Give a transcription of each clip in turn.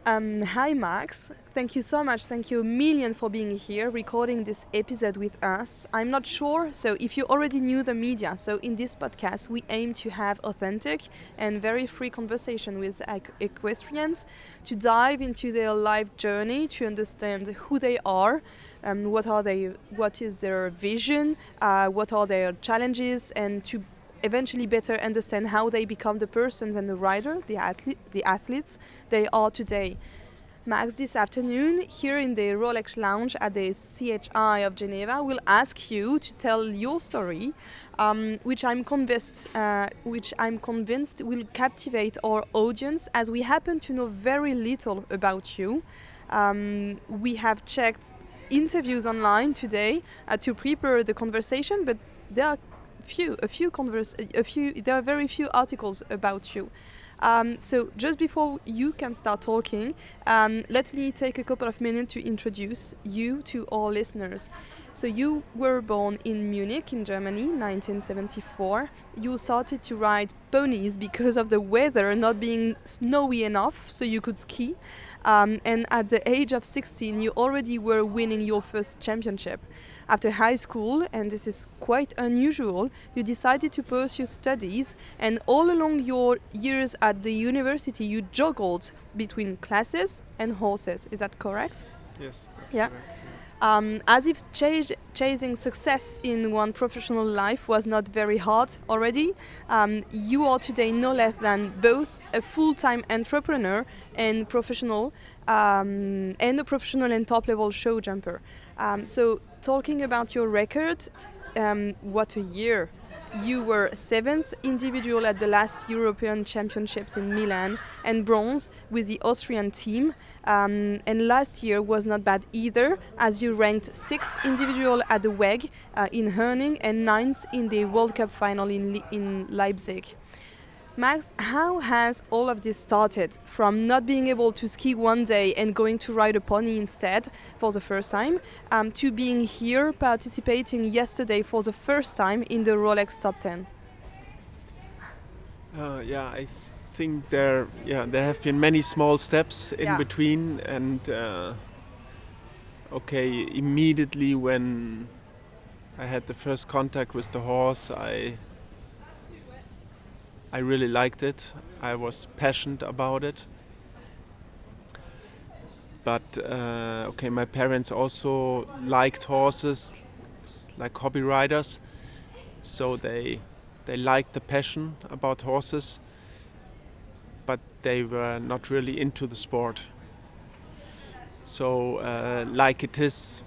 Hi Max, thank you so much, thank you a million for being here, recording this episode with us. I'm not sure, so if you already knew the media, so in this podcast we aim to have authentic and very free conversation with equestrians to dive into their life journey, to understand who they are, what is their vision, what are their challenges, and to eventually better understand how they become the persons and the rider, the athletes they are today. Max, this afternoon, here in the Rolex Lounge at the CHI of Geneva, will ask you to tell your story, which I'm convinced will captivate our audience, as we happen to know very little about you. We have checked interviews online today to prepare the conversation, but there are there are very few articles about you. So just before you can start talking, let me take a couple of minutes to introduce you to our listeners. So you were born in Munich in Germany, 1974. You started to ride ponies because of the weather not being snowy enough so you could ski. And at the age of 16, you already were winning your first championship. After high school, and this is quite unusual, you decided to pursue studies, and all along your years at the university you juggled between classes and horses. Is that correct? Yes, that's Yeah. correct. As if chasing success in one professional life was not very hard already, you are today no less than both a full-time entrepreneur and professional, and a professional and top-level show jumper. So talking about your record, what a year. You were 7th individual at the last European Championships in Milan and bronze with the Austrian team. And last year was not bad either, as you ranked 6th individual at the WEG in Herning and 9th in the World Cup final in Leipzig. Max, how has all of this started? From not being able to ski one day and going to ride a pony instead for the first time, to being here participating yesterday for the first time in the Rolex Top 10. I think there have been many small steps in between, and immediately when I had the first contact with the horse, I really liked it. I was passionate about it. But my parents also liked horses, like hobby riders, so they liked the passion about horses, but they were not really into the sport. So like it is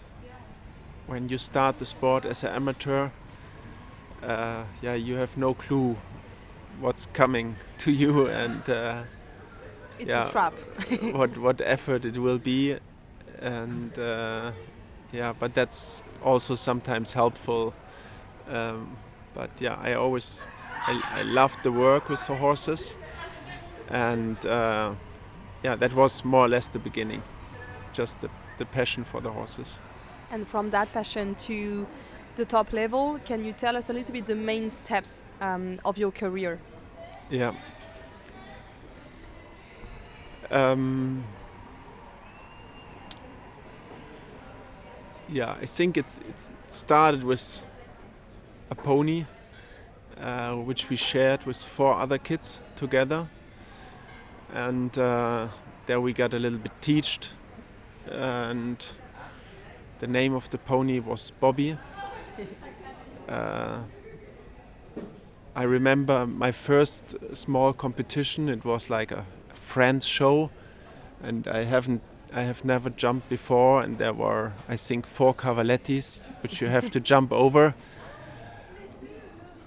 when you start the sport as an amateur, you have no clue what's coming to you, and it's a trap. what effort it will be, and but that's also sometimes helpful. I loved the work with the horses, and that was more or less the beginning, just the passion for the horses. And from that passion to the top level, can you tell us a little bit the main steps of your career? Yeah. I think it started with a pony, which we shared with 4 other kids together, and there we got a little bit teached, and the name of the pony was Bobby. I remember my first small competition. It was like a friend's show, and I have never jumped before, and there were, I think, 4 cavalettis which you have to jump over.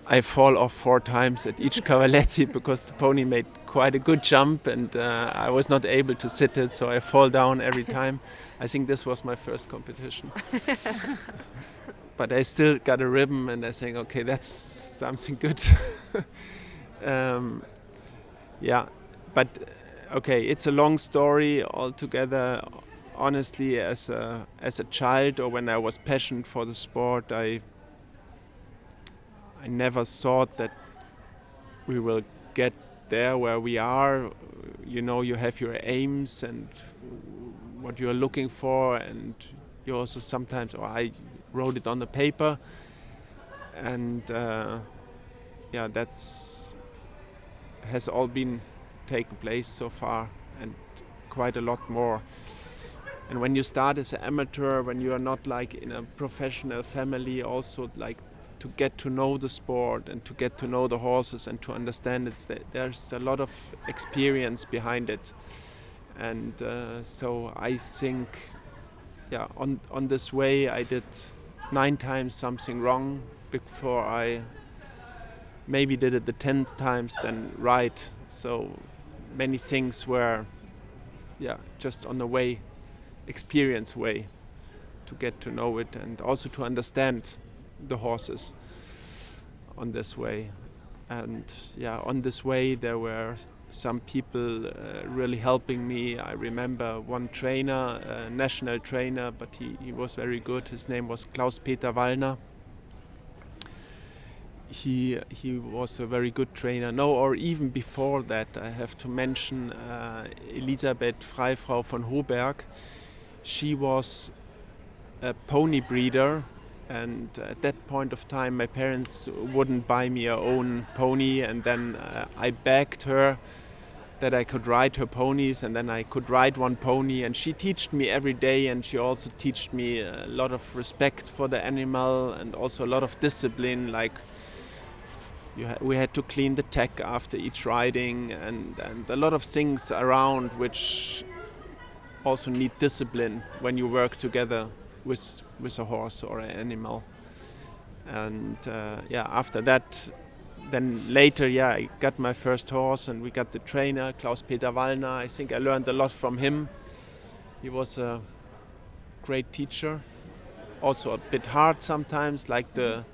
I fall off 4 times at each cavaletti because the pony made quite a good jump, and I was not able to sit it, so I fall down every time. I think this was my first competition. But I still got a ribbon, and I think, okay, that's something good. It's a long story altogether. Honestly, as a child, or when I was passionate for the sport, I never thought that we will get there where we are you know, you have your aims and what you're looking for, and you also sometimes, or I wrote it on the paper, and that's has all been taken place so far, and quite a lot more. And when you start as an amateur, when you are not like in a professional family, also like to get to know the sport and to get to know the horses and to understand it, there's a lot of experience behind it. And so I think, on this way I did 9 times something wrong before I maybe did it the 10th times then right. So many things were, just on the way, experience way to get to know it and also to understand the horses on this way. And on this way there were some people really helping me. I remember one trainer, a national trainer, but he was very good. His name was Klaus-Peter Wallner. He was a very good trainer. No, or even before that, I have to mention Elisabeth Freifrau von Hoberg. She was a pony breeder, and at that point of time my parents wouldn't buy me a own pony, and then I begged her that I could ride her ponies, and then I could ride one pony, and she taught me every day, and she also taught me a lot of respect for the animal and also a lot of discipline, like we had to clean the tack after each riding, and a lot of things around which also need discipline when you work together with a horse or an animal. And after that, then later, I got my first horse, and we got the trainer, Klaus-Peter Wallner. I think I learned a lot from him. He was a great teacher, also a bit hard sometimes, like the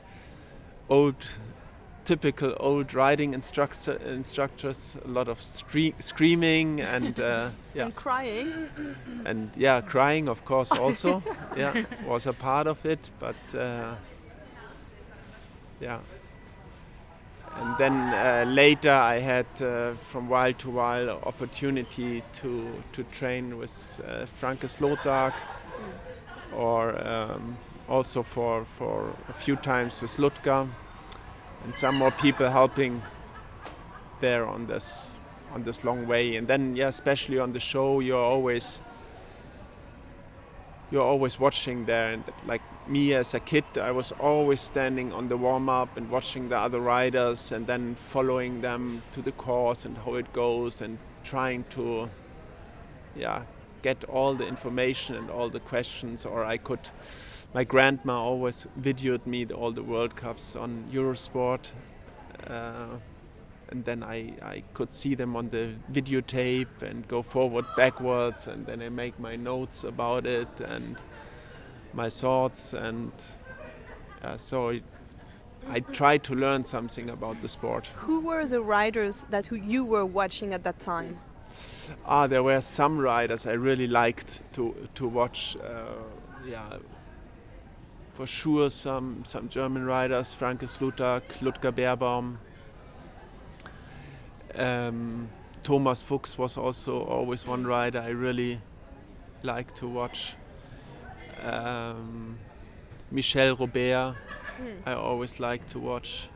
typical old riding instructors, a lot of screaming and and crying. And crying, of course, also was a part of it, but and then later I had from while to while opportunity to train with Franke Slotag, or also for a few times with Ludger, and some more people helping there on this long way. And then especially on the show, you're always watching there, and like me as a kid, I was always standing on the warm-up and watching the other riders, and then following them to the course and how it goes, and trying to get all the information and all the questions. Or my grandma always videoed me all the World Cups on Eurosport, and then I could see them on the videotape and go forward, backwards, and then I make my notes about it and my thoughts, and so I tried to learn something about the sport. Who were the riders that you were watching at that time? There were some riders I really liked to watch. For sure, some German riders, Franke Slotag, Ludger Beerbaum. Thomas Fuchs was also always one rider I really liked to watch. Michel Robert, I always liked to watch.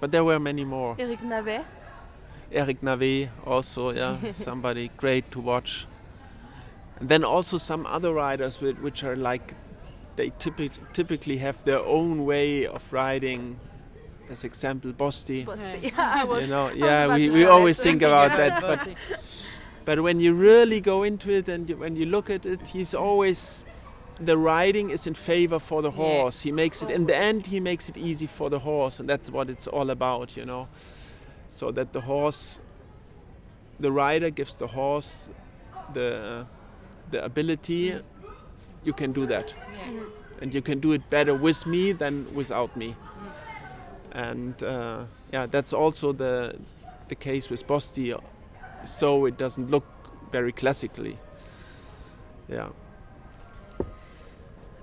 But there were many more. Eric Navet also, somebody great to watch. And then also some other riders which are like, they typically have their own way of riding. As example, Bosti. We always think about that. But when you really go into it and when you look at it, he's always, the riding is in favor for the horse. He makes it, in the end, he makes it easy for the horse, and that's what it's all about, So that the rider gives the horse the ability, you can do that. And you can do it better with me than without me. And that's also the case with Bosti, so it doesn't look very classically.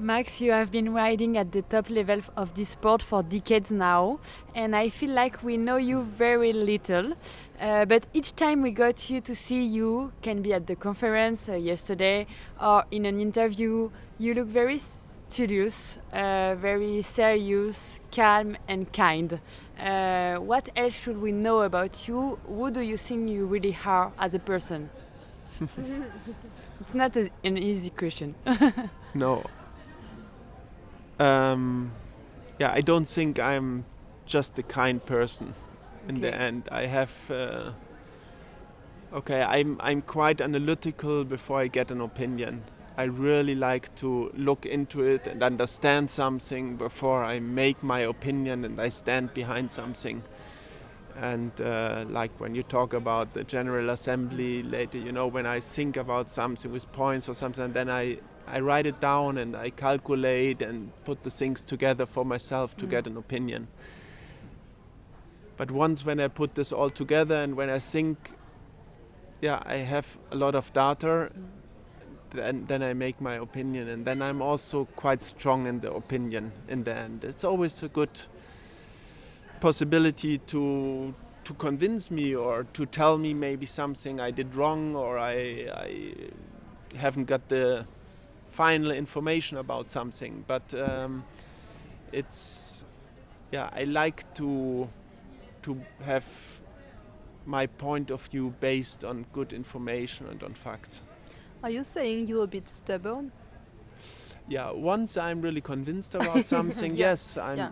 Max, you have been riding at the top level of this sport for decades now, and I feel like we know you very little. But each time we got you to see you, can be at the conference yesterday or in an interview, you look very studious, very serious, calm and kind. What else should we know about you? Who do you think you really are as a person? It's not an easy question. No. Yeah, I don't think I'm just the kind person. In the end, I have. I'm quite analytical before I get an opinion. I really like to look into it and understand something before I make my opinion and I stand behind something. And like when you talk about the General Assembly later, when I think about something with points or something, then I write it down and I calculate and put the things together for myself to get an opinion. But once when I put this all together and when I think, I have a lot of data, then I make my opinion. And then I'm also quite strong in the opinion in the end. It's always a good possibility to convince me or to tell me maybe something I did wrong or I haven't got the final information about something. But I like to have my point of view based on good information and on facts. Are you saying you're a bit stubborn? Yeah, once I'm really convinced about something, yes, I'm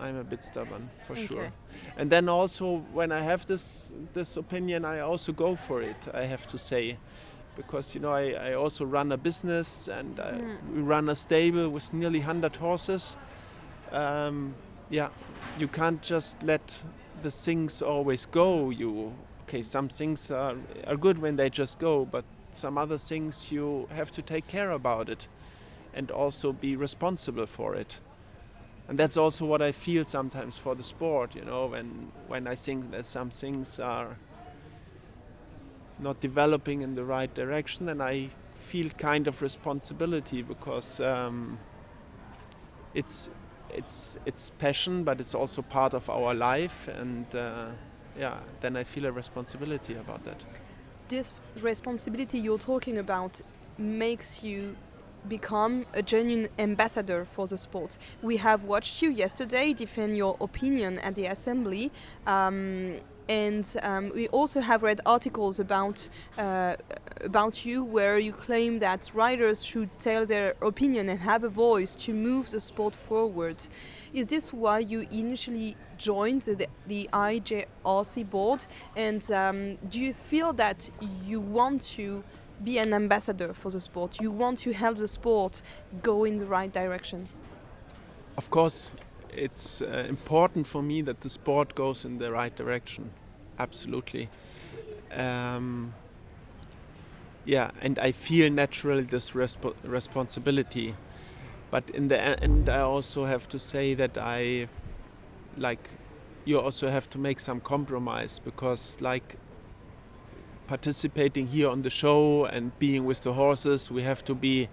a bit stubborn for sure. And then also when I have this opinion, I also go for it. I have to say, because I also run a business and we run a stable with nearly 100 horses. You can't just let the things always go. Some things are good when they just go, but some other things you have to take care about it and also be responsible for it. And that's also what I feel sometimes for the sport, when I think that some things are not developing in the right direction, then I feel kind of responsibility because it's passion, but it's also part of our life, and then I feel a responsibility about that. This responsibility you're talking about makes you become a genuine ambassador for the sport. We have watched you yesterday defend your opinion at the assembly, and we also have read articles about you where you claim that riders should tell their opinion and have a voice to move the sport forward. Is this why you initially joined the IGRC board, and do you feel that you want to be an ambassador for the sport? You want to help the sport go in the right direction? Of course, it's important for me that the sport goes in the right direction. Absolutely. And I feel naturally this responsibility. But in the end, I also have to say that you also have to make some compromise, because participating here on the show and being with the horses, we have to be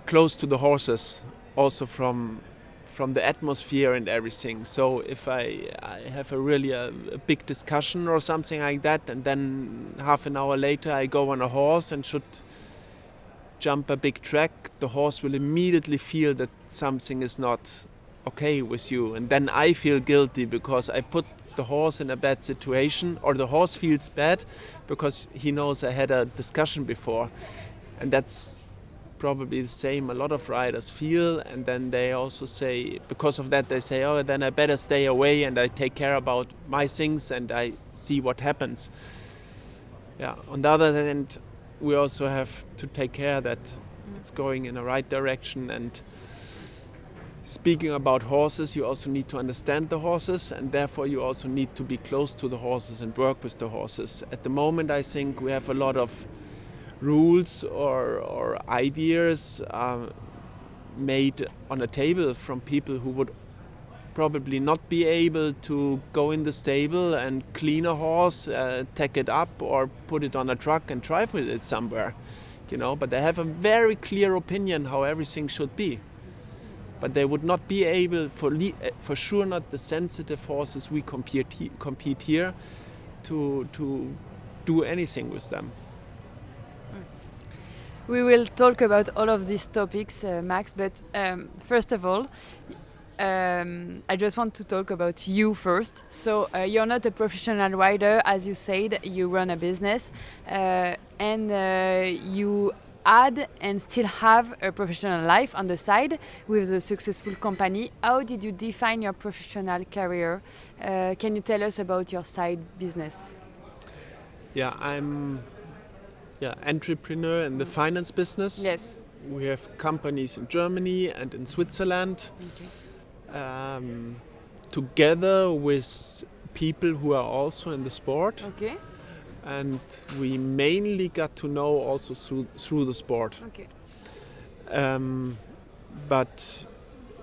close to the horses, also from the atmosphere and everything. So if I have a big discussion or something like that, and then half an hour later I go on a horse and should jump a big track, the horse will immediately feel that something is not okay with you, and then I feel guilty because I put the horse in a bad situation, or the horse feels bad because he knows I had a discussion before. And that's probably the same a lot of riders feel, and then they also say, because of that they say, oh, then I better stay away and I take care about my things and I see what happens. On the other hand, we also have to take care that it's going in the right direction. And speaking about horses, you also need to understand the horses, and therefore you also need to be close to the horses and work with the horses. At the moment, I think we have a lot of rules or ideas made on a table from people who would probably not be able to go in the stable and clean a horse, tack it up or put it on a truck and drive with it somewhere. but they have a very clear opinion how everything should be. But they would not be able, for sure not the sensitive horses we compete here, to do anything with them. We will talk about all of these topics, Max, but first of all, I just want to talk about you first. So you're not a professional rider, as you said, you run a business, and you had and still have a professional life on the side with a successful company. How did you define your professional career? Can you tell us about your side business? Yeah, I'm entrepreneur in the finance business. Yes. We have companies in Germany and in Switzerland. Okay. Together with people who are also in the sport. Okay. And we mainly got to know also through the sport. Okay. But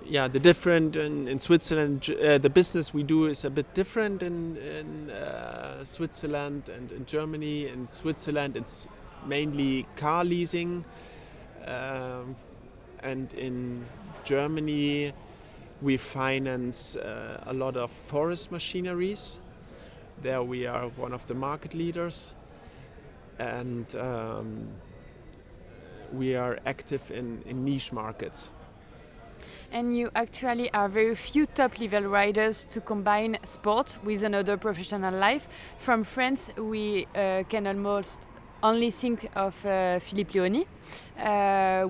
yeah, the different in Switzerland, the business we do is a bit different in Switzerland and in Germany. In Switzerland, it's mainly car leasing, and in Germany, we finance a lot of forest machineries. There we are one of the market leaders, and we are active in niche markets. And you actually are very few top-level riders to combine sport with another professional life. From France, we can almost only think of Philippe Leoni,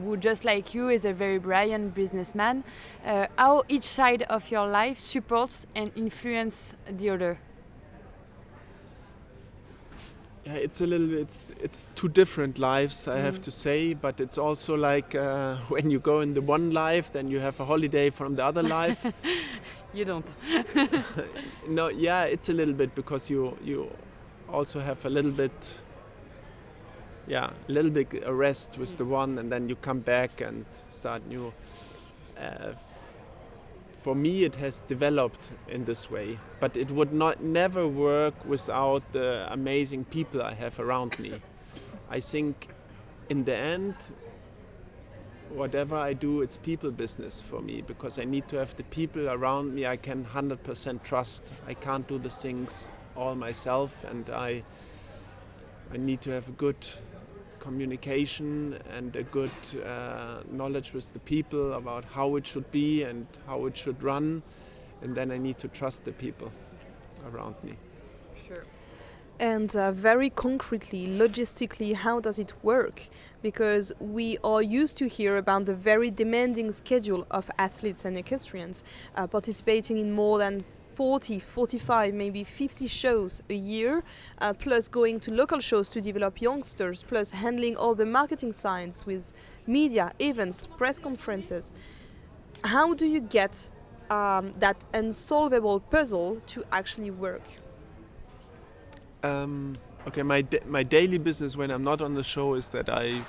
who, just like you, is a very brilliant businessman. How each side of your life supports and influences the other? Yeah, it's a little bit. It's two different lives, I have to say. But it's also like when you go in the one life, then you have a holiday from the other life. You don't. No, yeah, it's a little bit because you also have a little bit a rest with the one, and then you come back and start new. For me, it has developed in this way, but it would never work without the amazing people I have around me. I think in the end, whatever I do, it's people business for me, because I need to have the people around me I can 100% trust. I can't do the things all myself, and I need to have a good communication and a good knowledge with the people about how it should be and how it should run, and then I need to trust the people around me. Sure. And very concretely, logistically, how does it work? Because we are used to hear about the very demanding schedule of athletes and equestrians participating in more than 40, 45, maybe 50 shows a year, plus going to local shows to develop youngsters, plus handling all the marketing sides with media, events, press conferences. How do you get that unsolvable puzzle to actually work? Okay, my daily business when I'm not on the show is that I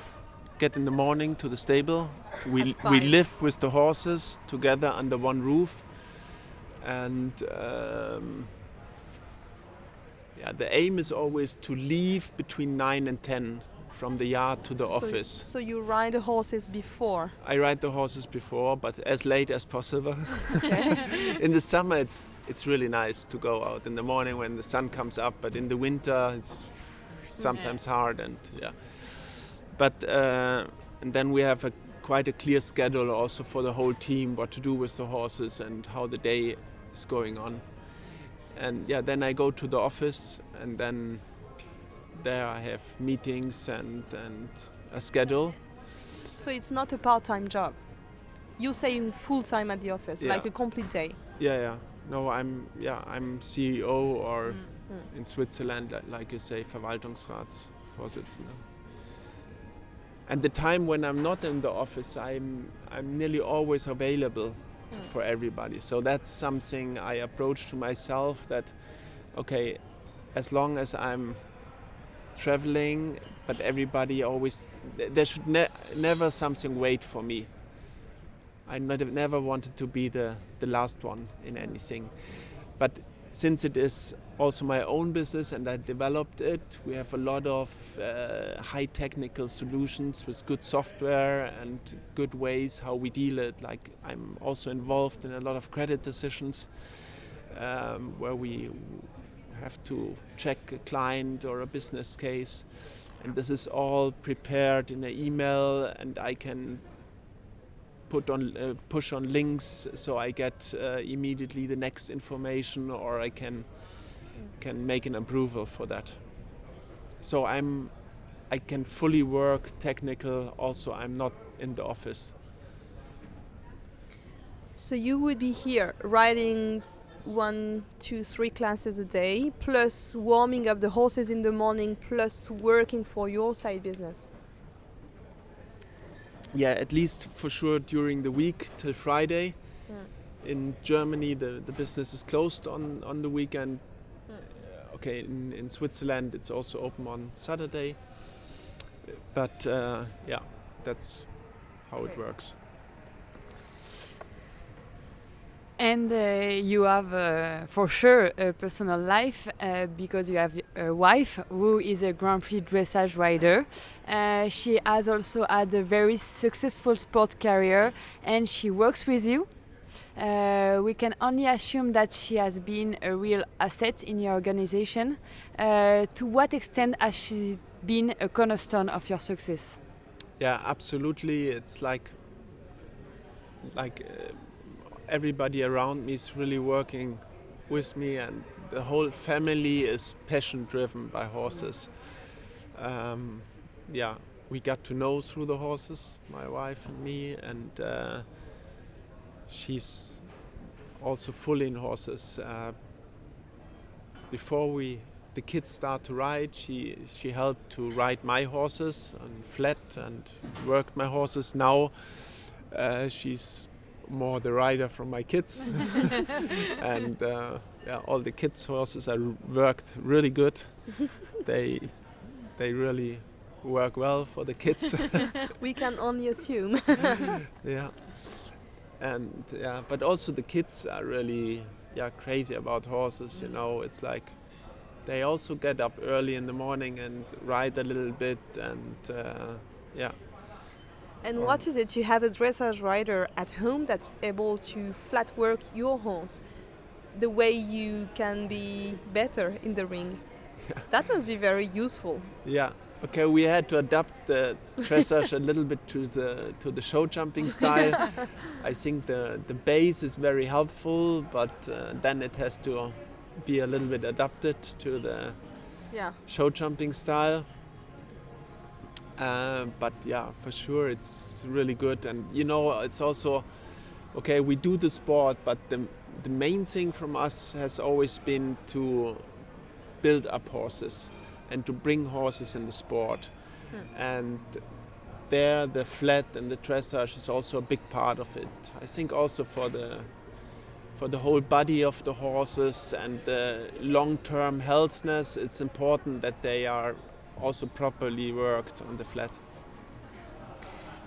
get in the morning to the stable. We live with the horses together under one roof. And the aim is always to leave between 9 and 10 from the yard to the office. So you ride the horses before? I ride the horses before, but as late as possible. Okay. In the summer, it's really nice to go out in the morning when the sun comes up, but in the winter, it's sometimes hard. And but and then we have quite a clear schedule also for the whole team, what to do with the horses and how the day is going on. And then I go to the office, and then there I have meetings and a schedule. So it's not a part-time job. You're saying full-time at the office, like a complete day. Yeah. No, I'm CEO or in Switzerland, like you say, Verwaltungsratsvorsitzender. And the time when I'm not in the office, I'm nearly always available for everybody. So that's something I approach to myself, that, okay, as long as I'm traveling, but everybody always, there should never something wait for me. I never wanted to be the last one in anything. But since it is also my own business and I developed it, we have a lot of high technical solutions with good software and good ways how we deal it. Like I'm also involved in a lot of credit decisions where we have to check a client or a business case, and this is all prepared in an email, and I can push on links so I get immediately the next information, or I can make an approval for that. So I can fully work technical. Also, I'm not in the office. So you would be here riding 1, 2, 3 classes a day, plus warming up the horses in the morning, plus working for your side business. Yeah, at least for sure during the week till Friday. In Germany, the business is closed on the weekend. Okay, in Switzerland it's also open on Saturday. But yeah, that's how it works. And you have for sure a personal life because you have a wife who is a Grand Prix dressage rider. She has also had a very successful sport career and she works with you. We can only assume that she has been a real asset in your organization. To what extent has she been a cornerstone of your success? Yeah, absolutely. It's like everybody around me is really working with me, and the whole family is passion driven by horses. Yeah, we got to know through the horses, my wife and me, and she's also fully in horses. Before the kids start to ride, she helped to ride my horses and flat and worked my horses. Now she's more the rider from my kids. And yeah, all the kids' horses are worked really good. They really work well for the kids. We can only assume. Yeah. And yeah, but also the kids are really crazy about horses, you know. It's like they also get up early in the morning and ride a little bit, and yeah. And what is it? You have a dressage rider at home that's able to flat work your horse the way you can be better in the ring. Yeah. That must be very useful. Yeah. Okay, we had to adapt the dressage a little bit to the show jumping style. I think the base is very helpful, but then it has to be a little bit adapted to the show jumping style. But yeah, for sure it's really good. And you know, it's also, okay, we do the sport, but the main thing from us has always been to build up horses and to bring horses in the sport. And there the flat and the dressage is also a big part of it. I think also for the whole body of the horses and the long-term healthiness, it's important that they are also properly worked on the flat.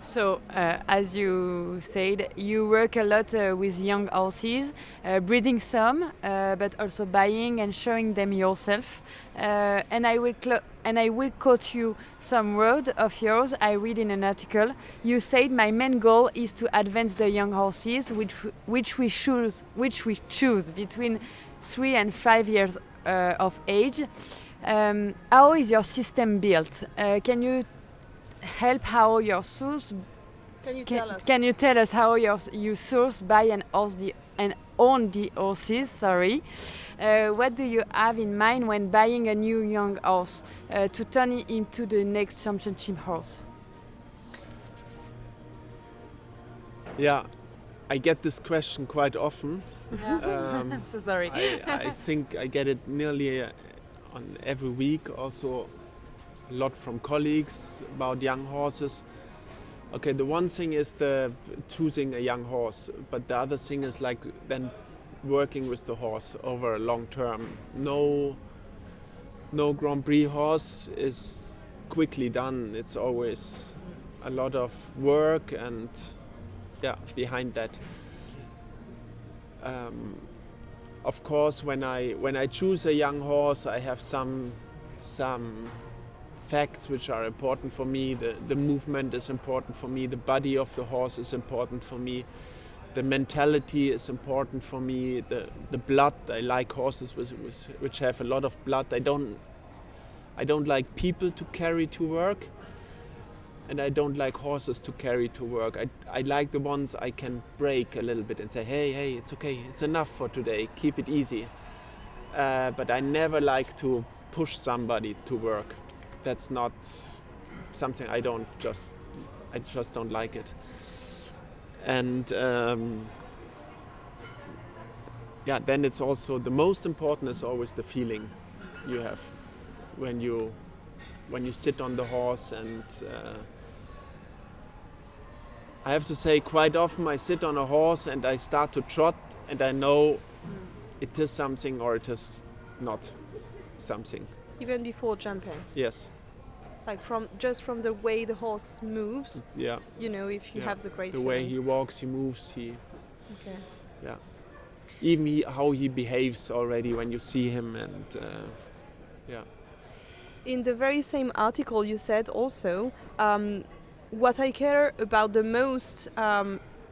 So, as you said, you work a lot with young horses, breeding some, but also buying and showing them yourself. And I will quote you some word of yours. I read in an article. You said, "My main goal is to advance the young horses, which we choose between 3 and 5 years of age." How is your system built? Can you help how your source? Can you tell us how you source, buy, and own the horses? Sorry. What do you have in mind when buying a new young horse to turn it into the next championship horse? Yeah, I get this question quite often. I'm so sorry. I think I get it nearly on every week. Also, a lot from colleagues about young horses. Okay, the one thing is the choosing a young horse, but the other thing is like then working with the horse over a long term. No Grand Prix horse is quickly done. It's always a lot of work and behind that. of course, when I choose a young horse, I have some facts which are important for me. The movement is important for me. The body of the horse is important for me. The mentality is important for me. The blood. I like horses which have a lot of blood. I don't like people to carry to work, and I don't like horses to carry to work. I like the ones I can break a little bit and say, hey, it's okay, it's enough for today, keep it easy. But I never like to push somebody to work. That's not something I just don't like it. And then it's also, the most important is always the feeling you have when you sit on the horse. And I have to say, quite often I sit on a horse and I start to trot and I know it is something or it is not something. Even before jumping? Yes. Like from the way the horse moves? Yeah. You know, if you have the great the feeling. way he walks, he moves, Okay. Yeah. Even how he behaves already when you see him, and yeah. In the very same article you said also, what I care about the most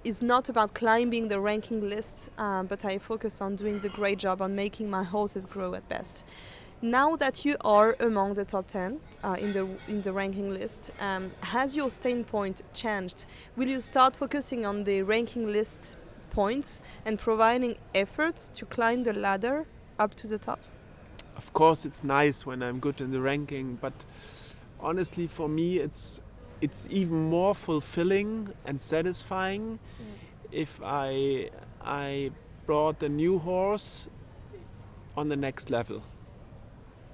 is not about climbing the ranking list, but I focus on doing the great job on making my horses grow at best. Now that you are among the top 10 in the ranking list, has your standpoint changed? Will you start focusing on the ranking list points and providing efforts to climb the ladder up to the top? Of course, it's nice when I'm good in the ranking, but honestly, for me, it's even more fulfilling and satisfying if I brought a new horse on the next level.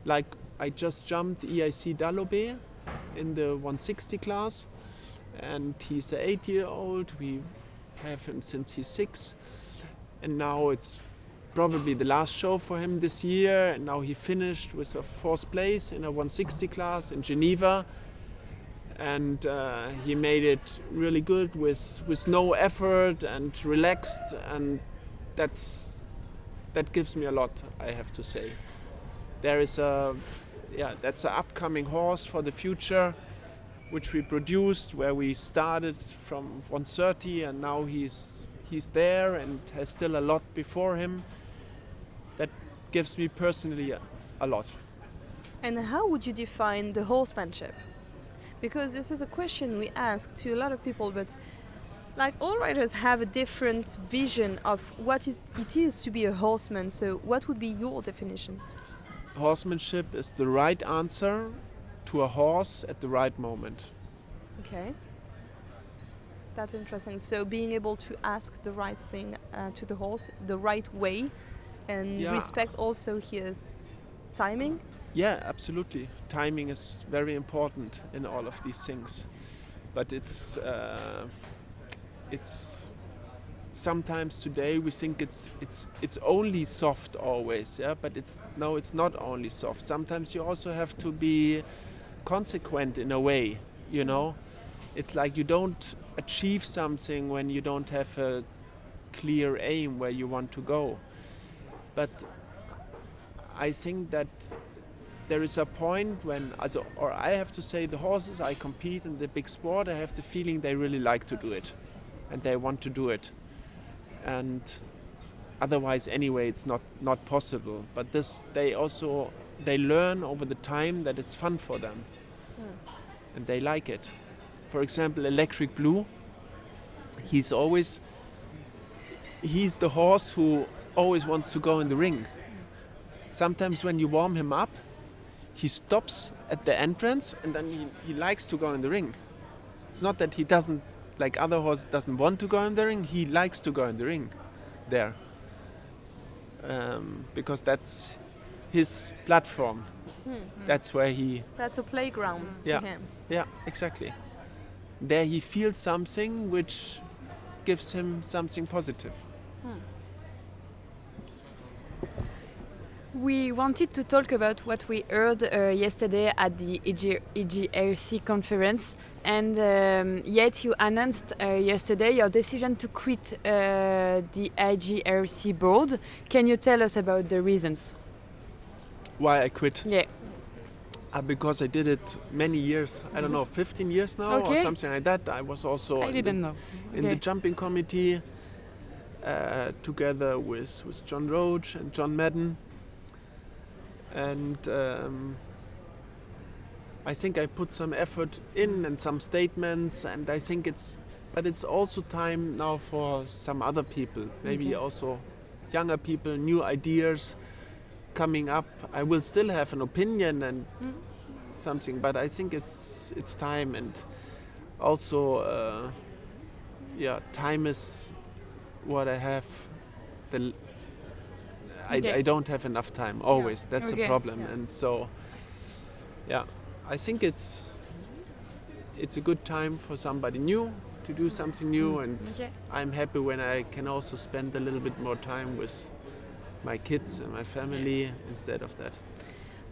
Like, I just jumped EIC Dallobe in the 160 class, and he's an 8-year-old. We have him since he's 6, and now it's probably the last show for him this year, and now he finished with a 4th place in a 160 class in Geneva, and he made it really good with no effort and relaxed, and that gives me a lot, I have to say. There is that's an upcoming horse for the future, which we produced, where we started from 130, and now he's there and has still a lot before him. That gives me personally a lot. And how would you define the horsemanship? Because this is a question we ask to a lot of people, but like, all riders have a different vision of what it is to be a horseman. So what would be your definition? Horsemanship is the right answer to a horse at the right moment. Okay. That's interesting. So being able to ask the right thing to the horse the right way, and respect also his timing. Yeah, absolutely. Timing is very important in all of these things, but it's sometimes today we think it's only soft always, but it's not only soft. Sometimes you also have to be consequent in a way, you know. It's like you don't achieve something when you don't have a clear aim where you want to go. But I think that there is a point when, I have to say, the horses I compete in the big sport, I have the feeling they really like to do it and they want to do it. And otherwise anyway it's not possible. But they learn over the time that it's fun for them. And they like it. For example, Electric Blue, he's the horse who always wants to go in the ring. Sometimes when you warm him up, he stops at the entrance and then he likes to go in the ring. It's not that he doesn't, like other horses, doesn't want to go in the ring, he likes to go in the ring there. Because that's his platform. That's where That's a playground to him. Yeah, exactly. There he feels something which gives him something positive. We wanted to talk about what we heard yesterday at the IGRC conference, and yet you announced yesterday your decision to quit the IGRC board. Can you tell us about the reasons? Why I quit? Yeah. Because I did it many years. I don't know, 15 years now or something like that. I was also in the jumping committee together with John Roach and John Madden. And I think I put some effort in and some statements, and I think it's also time now for some other people, maybe also younger people, new ideas coming up. I will still have an opinion and something, but I think it's time, and also time is what I have. I don't have enough time always. That's a problem, and so I think it's a good time for somebody new to do something new, and I'm happy when I can also spend a little bit more time with my kids and my family instead of that.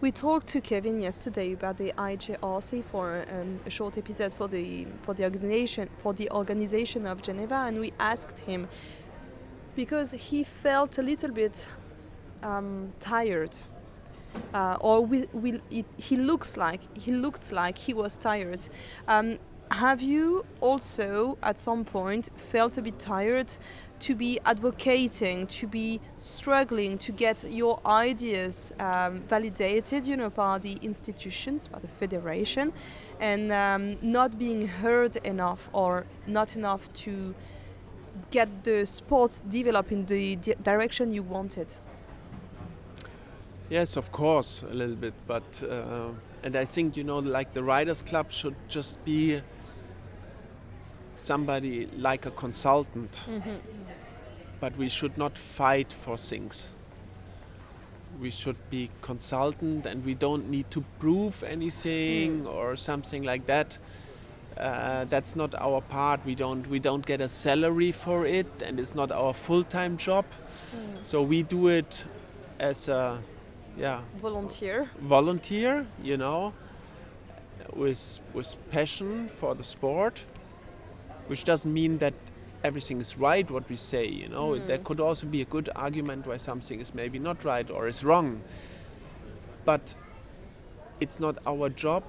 We talked to Kevin yesterday about the IGRC for a short episode for the organization of Geneva, and we asked him because he felt a little bit tired, he looked like he was tired. Have you also at some point felt a bit tired to be advocating, to be struggling to get your ideas validated, by the institutions, by the federation, and not being heard enough or not enough to get the sport developed in the direction you wanted? Yes, of course, a little bit, but and I think like the Riders Club should just be somebody like a consultant, but we should not fight for things. We should be consultant, and we don't need to prove anything or something like that. That's not our part. We don't get a salary for it, and it's not our full-time job. So we do it as a volunteer, with passion for the sport, which doesn't mean that everything is right what we say. There could also be a good argument why something is maybe not right or is wrong, but it's not our job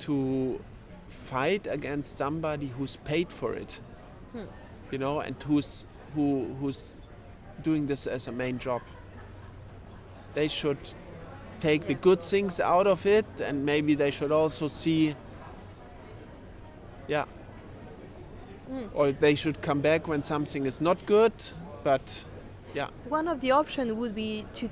to fight against somebody who's paid for it, and who's doing this as a main job. They should take the good things out of it, and maybe they should also see, or they should come back when something is not good. But one of the options would be for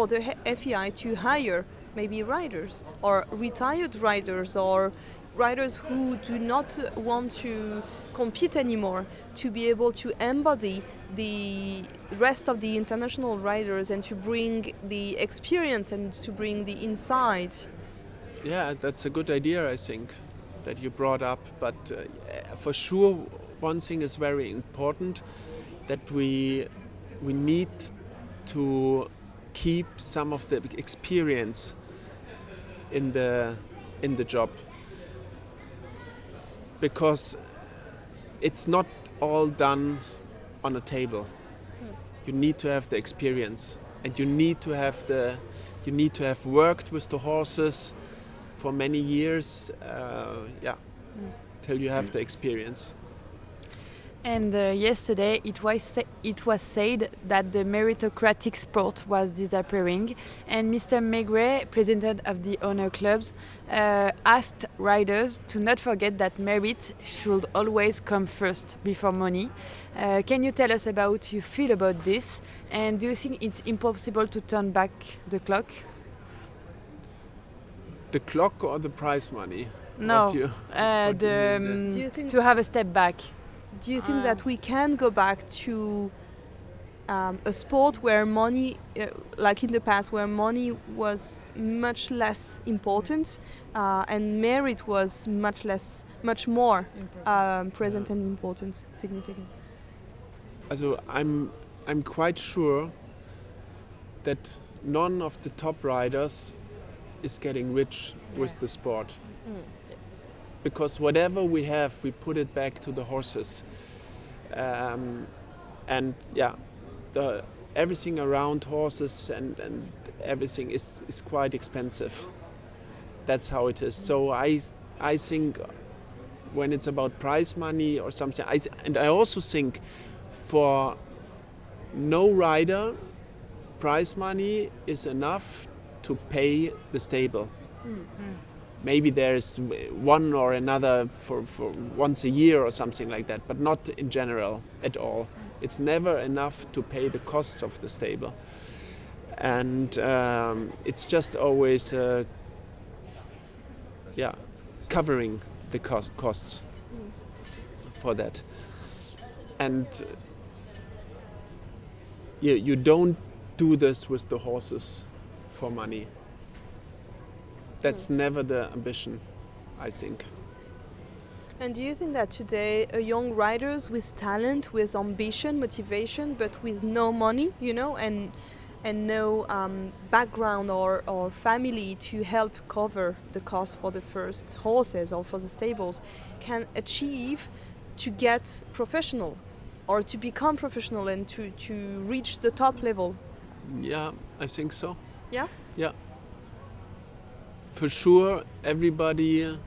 the FEI to hire maybe riders or retired riders or riders who do not want to compete anymore, to be able to embody the rest of the international riders and to bring the experience and to bring the insight. Yeah, that's a good idea, I think, that you brought up. But for sure, one thing is very important, that we need to keep some of the experience in the job, because it's not all done on a table. You need to have the experience, and you need to have worked with the horses for many years, till you have the experience. And yesterday it was said that the meritocratic sport was disappearing, and Mr. Maigret, president of the owner clubs, asked riders to not forget that merit should always come first before money. Can you tell us about how you feel about this, and do you think it's impossible to turn back the clock? The clock or the prize money? No, do you think to have a step back. Do you think that we can go back to a sport where money, like in the past, where money was much less important and merit was much more present and important, significant? Also I'm quite sure that none of the top riders is getting rich with Yeah. the sport. Because whatever we have, we put it back to the horses. And yeah, everything around horses and everything is quite expensive. That's how it is. So I think when it's about prize money or something, and I also think for no rider, prize money is enough to pay the stable. Maybe there's one or another for once a year or something like that, but not in general at all. It's never enough to pay the costs of the stable. And it's just always covering the costs for that. And you don't do this with the horses for money. That's never the ambition, I think. And do you think that today young riders with talent, with ambition, motivation, but with no money, and no background or family to help cover the cost for the first horses or for the stables, can achieve to get professional or to become professional and to reach the top level? Yeah, I think so. Yeah? Yeah. For sure, everybody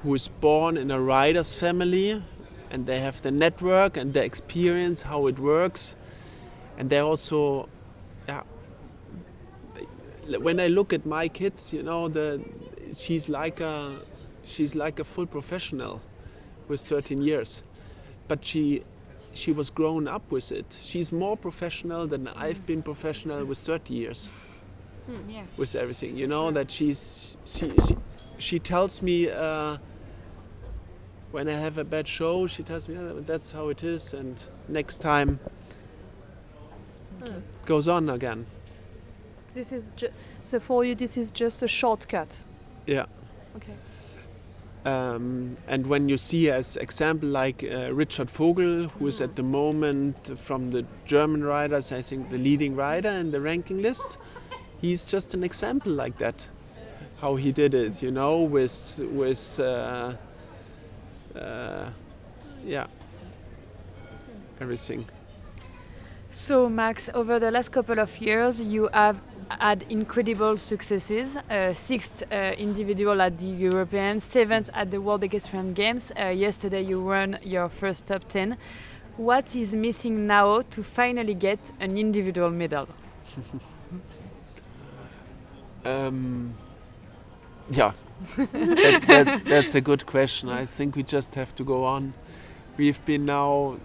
who is born in a rider's family and they have the network and the experience how it works, and they also, when I look at my kids, she's like a full professional with 13 years, but she was grown up with it. She's more professional than I've been professional with 30 years. Yeah. With everything, that she tells me when I have a bad show, she tells me that's how it is, and next time goes on again. This is so for you. This is just a shortcut. Yeah. Okay. And when you see as example like Richard Vogel, who is at the moment from the German riders, I think the leading rider in the ranking list. He's just an example like that, how he did it, with everything. So Max, over the last couple of years, you have had incredible successes. 6th individual at the European, 7th at the World Equestrian Games. Yesterday you won your first top 10. What is missing now to finally get an individual medal? That's a good question. I think we just have to go on. We've been now,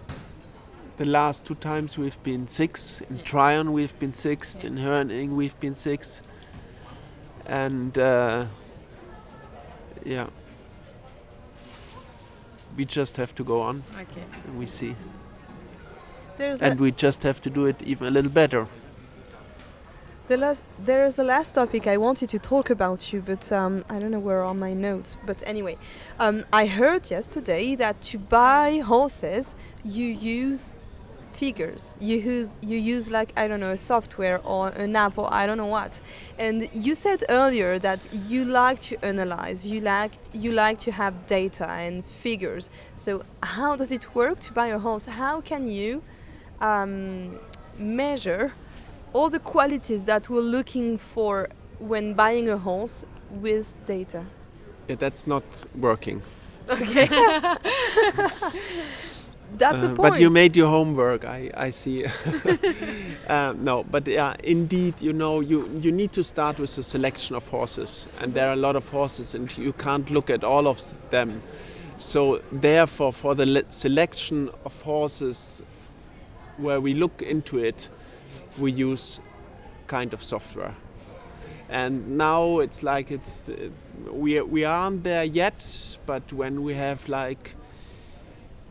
the last 2 times we've been 6th. In Tryon we've been 6th. In Herning we've been 6th. And we just have to go on. Okay. And we see. And we just have to do it even a little better. There is the last topic I wanted to talk about you, but I don't know where are my notes. But anyway, I heard yesterday that to buy horses, you use figures. You use like, I don't know, a software or an app or I don't know what. And you said earlier that you like to analyze, you like to have data and figures. So how does it work to buy a horse? How can you measure all the qualities that we're looking for when buying a horse with data? Yeah, that's not working. Okay. That's a point. But you made your homework, I see. No, but yeah, indeed, you need to start with a selection of horses. And there are a lot of horses and you can't look at all of them. So therefore, for the selection of horses where we look into it, we use kind of software. And now it's like we aren't there yet, but when we have like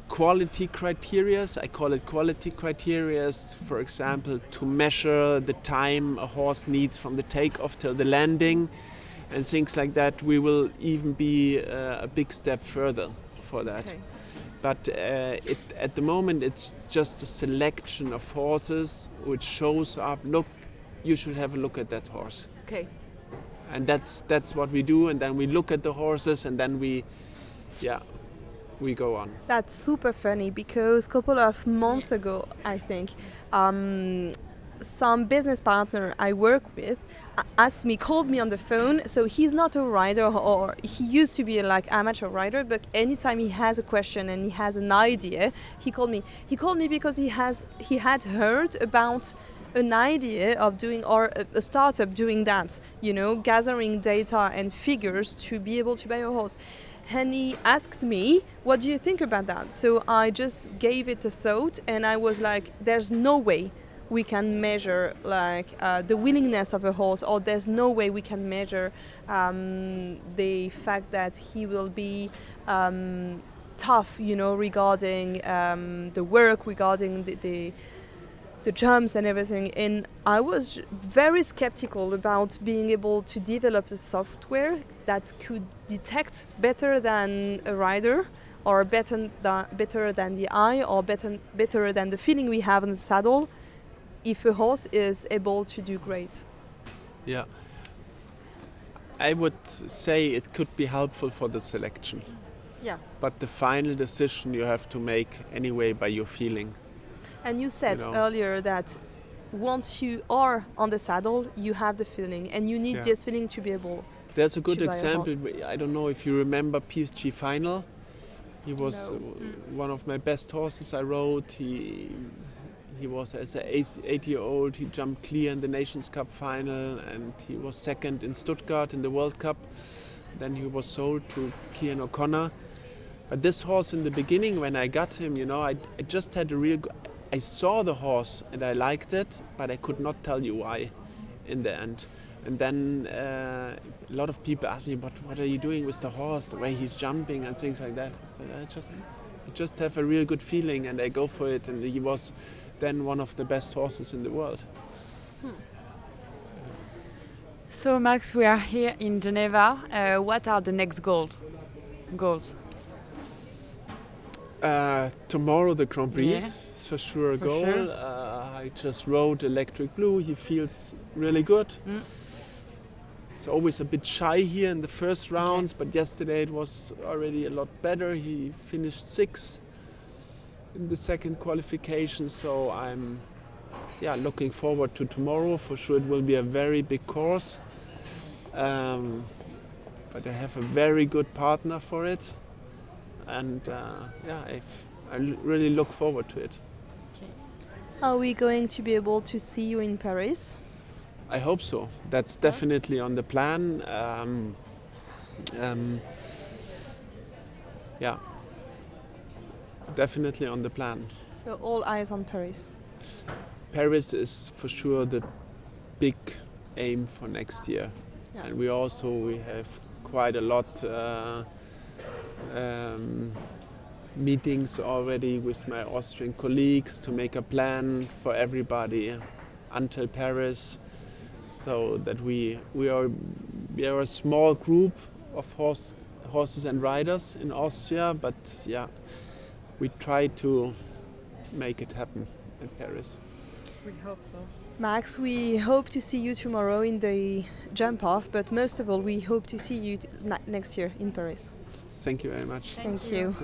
quality criteria, I call it quality criteria, for example, to measure the time a horse needs from the takeoff till the landing and things like that, we will even be a big step further for that. Okay. But at the moment it's just a selection of horses which shows up, look, you should have a look at that horse. Okay. And that's what we do, and then we look at the horses, and then we go on. That's super funny because a couple of months ago, I think, some business partner I work with called me on the phone. So he's not a rider, or he used to be a amateur rider, but anytime he has a question and he has an idea, he called me. He called me because he had heard about an idea of doing, or a startup doing that, gathering data and figures to be able to buy a horse. And he asked me, what do you think about that? So I just gave it a thought, and I was like, there's no way we can measure the willingness of a horse, or there's no way we can measure the fact that he will be tough, regarding the work, regarding the jumps and everything. And I was very skeptical about being able to develop a software that could detect better than a rider, or better than the eye, or better than the feeling we have on the saddle, if a horse is able to do great. Yeah. I would say it could be helpful for the selection. Yeah. But the final decision you have to make anyway by your feeling. And you said earlier that once you are on the saddle, you have the feeling, and you need this feeling to be able. There's a good to buy example. a horse. I don't know if you remember PSG Final. He was one of my best horses I rode. He was, as an 8-year-old, he jumped clear in the Nations Cup final, and he was second in Stuttgart in the World Cup. Then he was sold to Cian O'Connor. But this horse, in the beginning, when I got him, I just had I saw the horse and I liked it, but I could not tell you why in the end. And then a lot of people asked me, but what are you doing with the horse, the way he's jumping and things like that. So I just have a real good feeling, and I go for it. And he was then one of the best horses in the world. So Max, we are here in Geneva. What are the next goals? Tomorrow the Grand Prix. Yeah. It's for sure a goal. Sure. I just rode Electric Blue. He feels really good. It's always a bit shy here in the first rounds, but yesterday it was already a lot better. He finished 6th in the second qualification, so I'm looking forward to tomorrow. For sure it will be a very big course, but I have a very good partner for it, and I really look forward to it. Are we going to be able to see you in Paris? I hope so. That's definitely on the plan. Definitely on the plan. So all eyes on Paris. Paris is for sure the big aim for next year. Yeah. And we have quite a lot meetings already with my Austrian colleagues to make a plan for everybody until Paris, so that we are a small group of horses and riders in Austria, but we try to make it happen in Paris. We hope so. Max, we hope to see you tomorrow in the jump off, but most of all we hope to see you next year in Paris. Thank you very much. Thank you.